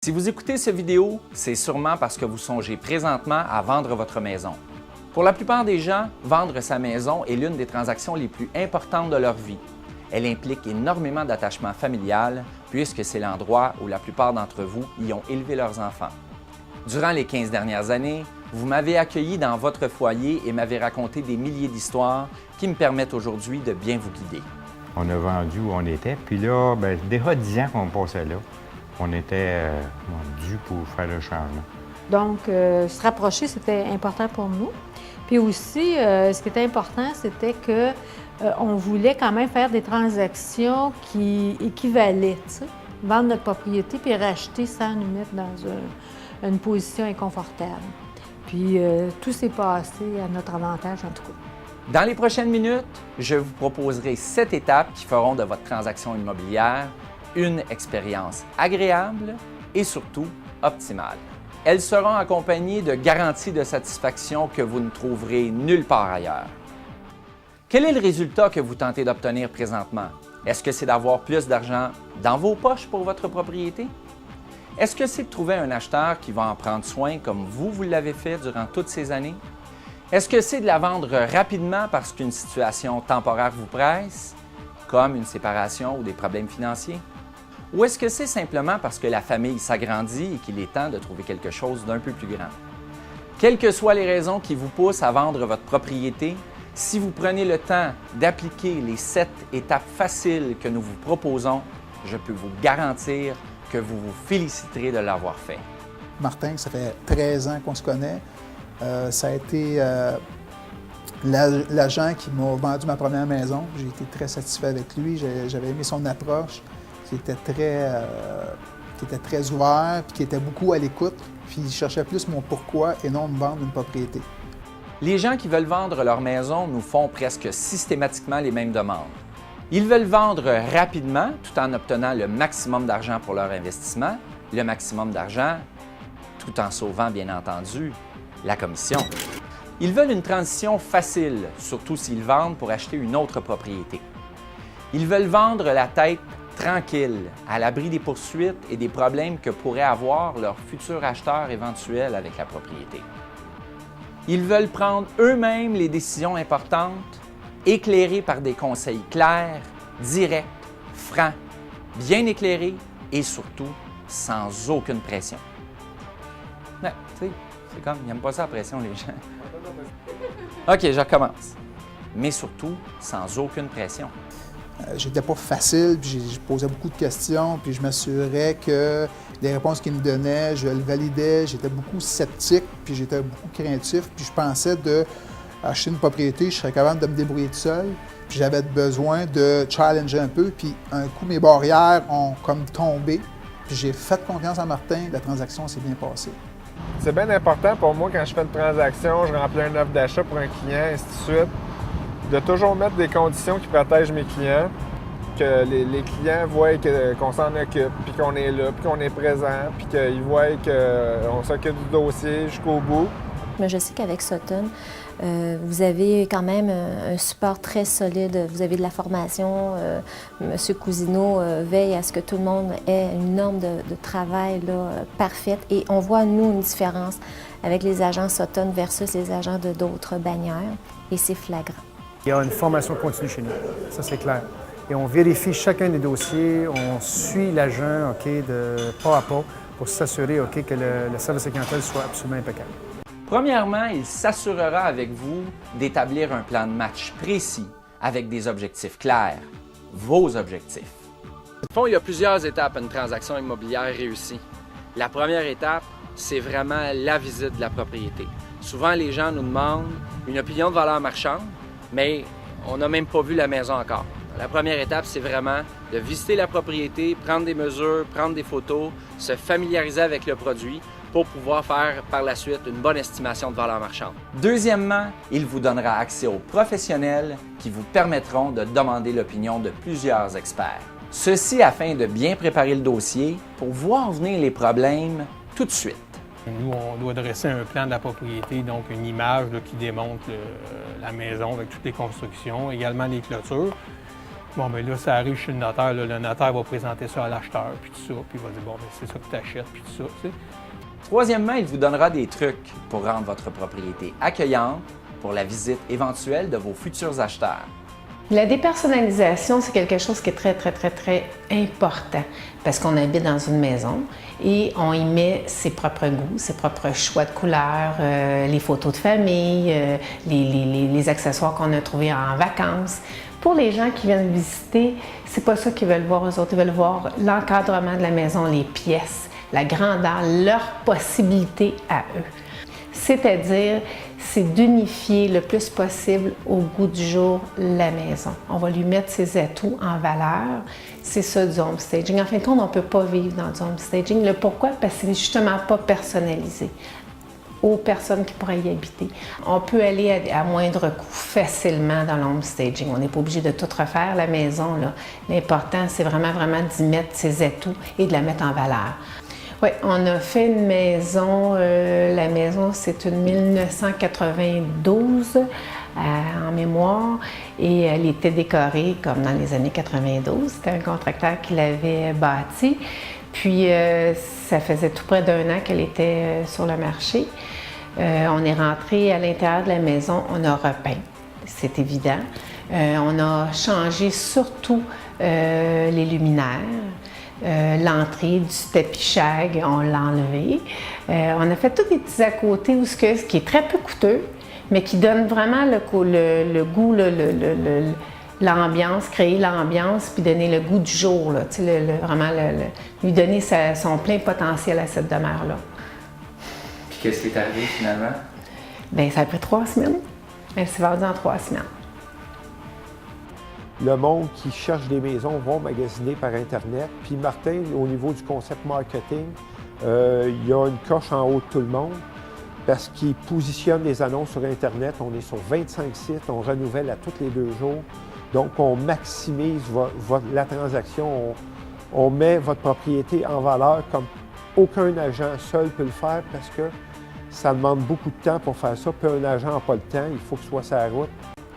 Si vous écoutez cette vidéo, c'est sûrement parce que vous songez présentement à vendre votre maison. Pour la plupart des gens, vendre sa maison est l'une des transactions les plus importantes de leur vie. Elle implique énormément d'attachement familial puisque c'est l'endroit où la plupart d'entre vous y ont élevé leurs enfants. Durant les 15 dernières années, vous m'avez accueilli dans votre foyer et m'avez raconté des milliers d'histoires qui me permettent aujourd'hui de bien vous guider. On a vendu où on était, puis là, déjà 10 ans qu'on passait là. On était dû pour faire le changement. Donc, se rapprocher, c'était important pour nous. Puis aussi, ce qui était important, c'était que on voulait quand même faire des transactions qui équivalaient, tu sais, vendre notre propriété puis racheter sans nous mettre dans une position inconfortable. Puis tout s'est passé à notre avantage en tout cas. Dans les prochaines minutes, je vous proposerai 7 étapes qui feront de votre transaction immobilière une expérience agréable et surtout optimale. Elles seront accompagnées de garanties de satisfaction que vous ne trouverez nulle part ailleurs. Quel est le résultat que vous tentez d'obtenir présentement? Est-ce que c'est d'avoir plus d'argent dans vos poches pour votre propriété? Est-ce que c'est de trouver un acheteur qui va en prendre soin comme vous l'avez fait durant toutes ces années? Est-ce que c'est de la vendre rapidement parce qu'une situation temporaire vous presse, comme une séparation ou des problèmes financiers? Ou est-ce que c'est simplement parce que la famille s'agrandit et qu'il est temps de trouver quelque chose d'un peu plus grand? Quelles que soient les raisons qui vous poussent à vendre votre propriété, si vous prenez le temps d'appliquer les 7 étapes faciles que nous vous proposons, je peux vous garantir que vous vous féliciterez de l'avoir fait. Martin, ça fait 13 ans qu'on se connaît. Ça a été l'agent qui m'a vendu ma première maison. J'ai été très satisfait avec lui. J'avais aimé son approche, qui était très ouvert, puis qui était beaucoup à l'écoute. Puis il cherchait plus mon pourquoi et non me vendre une propriété. Les gens qui veulent vendre leur maison nous font presque systématiquement les mêmes demandes. Ils veulent vendre rapidement tout en obtenant le maximum d'argent pour leur investissement, le maximum d'argent tout en sauvant, bien entendu, la commission. Ils veulent une transition facile, surtout s'ils vendent pour acheter une autre propriété. Ils veulent vendre la tête tranquille, à l'abri des poursuites et des problèmes que pourrait avoir leur futur acheteur éventuel avec la propriété. Ils veulent prendre eux-mêmes les décisions importantes, éclairés par des conseils clairs, directs, francs, bien éclairés et surtout sans aucune pression. Ouais, tu sais, c'est comme, ils n'aiment pas ça la pression, les gens. OK, je recommence. Mais surtout, sans aucune pression. J'étais pas facile, puis je posais beaucoup de questions, puis je m'assurais que les réponses qu'il me donnait, je le validais. J'étais beaucoup sceptique, puis j'étais beaucoup craintif, puis je pensais d'acheter une propriété, je serais capable de me débrouiller tout seul, puis j'avais besoin de challenger un peu, puis un coup, mes barrières ont comme tombé, puis j'ai fait confiance à Martin, la transaction s'est bien passée. C'est bien important pour moi quand je fais une transaction, je remplis une offre d'achat pour un client, ainsi de suite, de toujours mettre des conditions qui protègent mes clients, que les clients voient qu'on s'en occupe, puis qu'on est là, puis qu'on est présent, puis qu'ils voient qu'on s'occupe du dossier jusqu'au bout. Mais je sais qu'avec Sutton, vous avez quand même un support très solide. Vous avez de la formation. Monsieur Cousineau veille à ce que tout le monde ait une norme de travail là, parfaite. Et on voit, nous, une différence avec les agents Sutton versus les agents de d'autres bannières. Et c'est flagrant. Il y a une formation continue chez nous, ça c'est clair. Et on vérifie chacun des dossiers, on suit l'agent de pas à pas pour s'assurer que le service à clientèle soit absolument impeccable. Premièrement, il s'assurera avec vous d'établir un plan de match précis avec des objectifs clairs, vos objectifs. Au fond, il y a plusieurs étapes à une transaction immobilière réussie. La première étape, c'est vraiment la visite de la propriété. Souvent, les gens nous demandent une opinion de valeur marchande, mais on n'a même pas vu la maison encore. La première étape, c'est vraiment de visiter la propriété, prendre des mesures, prendre des photos, se familiariser avec le produit pour pouvoir faire par la suite une bonne estimation de valeur marchande. Deuxièmement, il vous donnera accès aux professionnels qui vous permettront de demander l'opinion de plusieurs experts. Ceci afin de bien préparer le dossier pour voir venir les problèmes tout de suite. Nous, on doit dresser un plan de la propriété, donc une image là, qui démontre la maison avec toutes les constructions, également les clôtures. Bon, mais là, ça arrive chez le notaire. Là, le notaire va présenter ça à l'acheteur, puis tout ça, puis il va dire, bon, mais c'est ça que tu achètes, puis tout ça, tu sais. Troisièmement, il vous donnera des trucs pour rendre votre propriété accueillante pour la visite éventuelle de vos futurs acheteurs. La dépersonnalisation, c'est quelque chose qui est très, très, très, très important parce qu'on habite dans une maison et on y met ses propres goûts, ses propres choix de couleurs, les photos de famille, les accessoires qu'on a trouvés en vacances. Pour les gens qui viennent visiter, c'est pas ça qu'ils veulent voir eux autres. Ils veulent voir l'encadrement de la maison, les pièces, la grandeur, leurs possibilités à eux. C'est-à-dire, c'est d'unifier le plus possible au goût du jour la maison. On va lui mettre ses atouts en valeur. C'est ça du home staging. En fin de compte, on ne peut pas vivre dans du home staging. Le pourquoi? Parce que c'est justement pas personnalisé aux personnes qui pourraient y habiter. On peut aller à moindre coût facilement dans le home staging. On n'est pas obligé de tout refaire la maison. L'important, c'est vraiment d'y mettre ses atouts et de la mettre en valeur. Oui, on a fait une maison, la maison c'est une 1992 en mémoire et elle était décorée comme dans les années 92. C'était un contracteur qui l'avait bâtie. Puis ça faisait tout près d'un an qu'elle était sur le marché. On est rentré à l'intérieur de la maison, on a repeint, c'est évident. On a changé surtout les luminaires. L'entrée du tapis shag, on l'a enlevé. On a fait tous des petits à côté ce qui est très peu coûteux, mais qui donne vraiment le goût, l'ambiance, créer l'ambiance, puis donner le goût du jour, là, vraiment lui donner son plein potentiel à cette demeure-là. Puis qu'est-ce qui est arrivé finalement? Bien, ça a pris 3 semaines. Elle s'est vendue en 3 semaines. Le monde qui cherche des maisons vont magasiner par Internet. Puis Martin, au niveau du concept marketing, il y a une coche en haut de tout le monde parce qu'il positionne les annonces sur Internet. On est sur 25 sites, on renouvelle à tous les 2 jours. Donc, on maximise la transaction. On met votre propriété en valeur comme aucun agent seul peut le faire parce que ça demande beaucoup de temps pour faire ça. Puis un agent n'a pas le temps, il faut qu'il soit sur la route.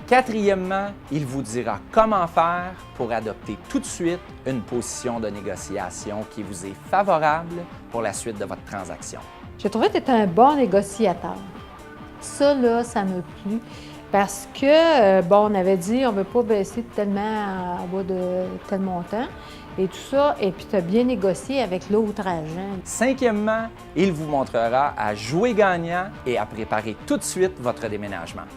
Quatrièmement, il vous dira comment faire pour adopter tout de suite une position de négociation qui vous est favorable pour la suite de votre transaction. J'ai trouvé que tu étais un bon négociateur. Ça, là, ça m'a plu. Parce que, on avait dit on ne veut pas baisser tellement en bas de tel montant et tout ça. Et puis, tu as bien négocié avec l'autre agent. Cinquièmement, il vous montrera à jouer gagnant et à préparer tout de suite votre déménagement.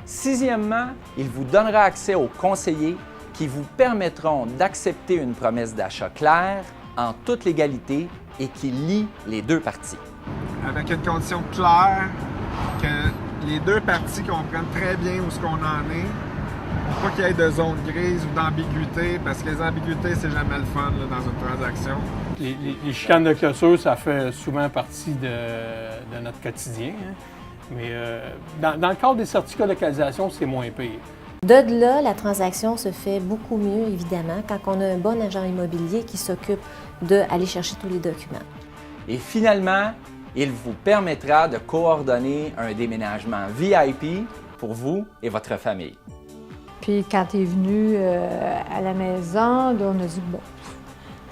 Sixièmement, il vous donnera accès aux conseillers qui vous permettront d'accepter une promesse d'achat claire, en toute légalité et qui lie les 2 parties. Avec une condition claire, que les 2 parties comprennent très bien où ce qu'on en est, pour pas qu'il y ait de zone grise ou d'ambiguïté, parce que les ambiguïtés, c'est jamais le fun là, dans une transaction. Les chicanes de clôture, ça fait souvent partie de notre quotidien. Hein? Mais dans le cadre des certificats de localisation, c'est moins pire. De là, la transaction se fait beaucoup mieux, évidemment, quand on a un bon agent immobilier qui s'occupe d'aller chercher tous les documents. Et finalement, il vous permettra de coordonner un déménagement VIP pour vous et votre famille. Puis quand tu es venu à la maison, là, on a dit, bon,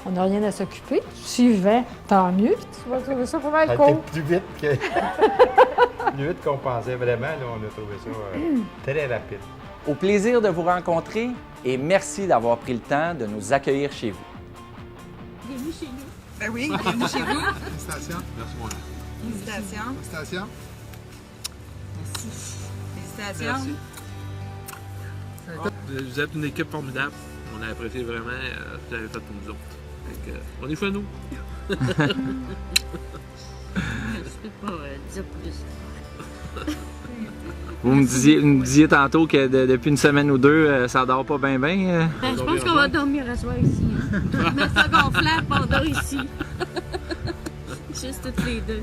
on n'a rien à s'occuper. Suivant, tant mieux, puis tu vas trouver ça pas mal Ça a cool. été plus vite plus vite qu'on pensait. Vraiment, là, on a trouvé ça très rapide. Au plaisir de vous rencontrer et merci d'avoir pris le temps de nous accueillir chez vous. Bienvenue chez nous. Ben oui, bienvenue chez vous. Félicitations. Merci, mon Félicitations. Félicitations. Merci. Félicitations. Merci. Vous êtes une équipe formidable. On a apprécié vraiment ce que vous avez fait pour nous autres. Donc, on est chez nous. Je peux pas dire plus. Vous me disiez tantôt que depuis une semaine ou 2, ça dort pas bien. Je pense qu'on va dormir à soir ici. Mettre ça gonflable pendant ici. Juste toutes les 2.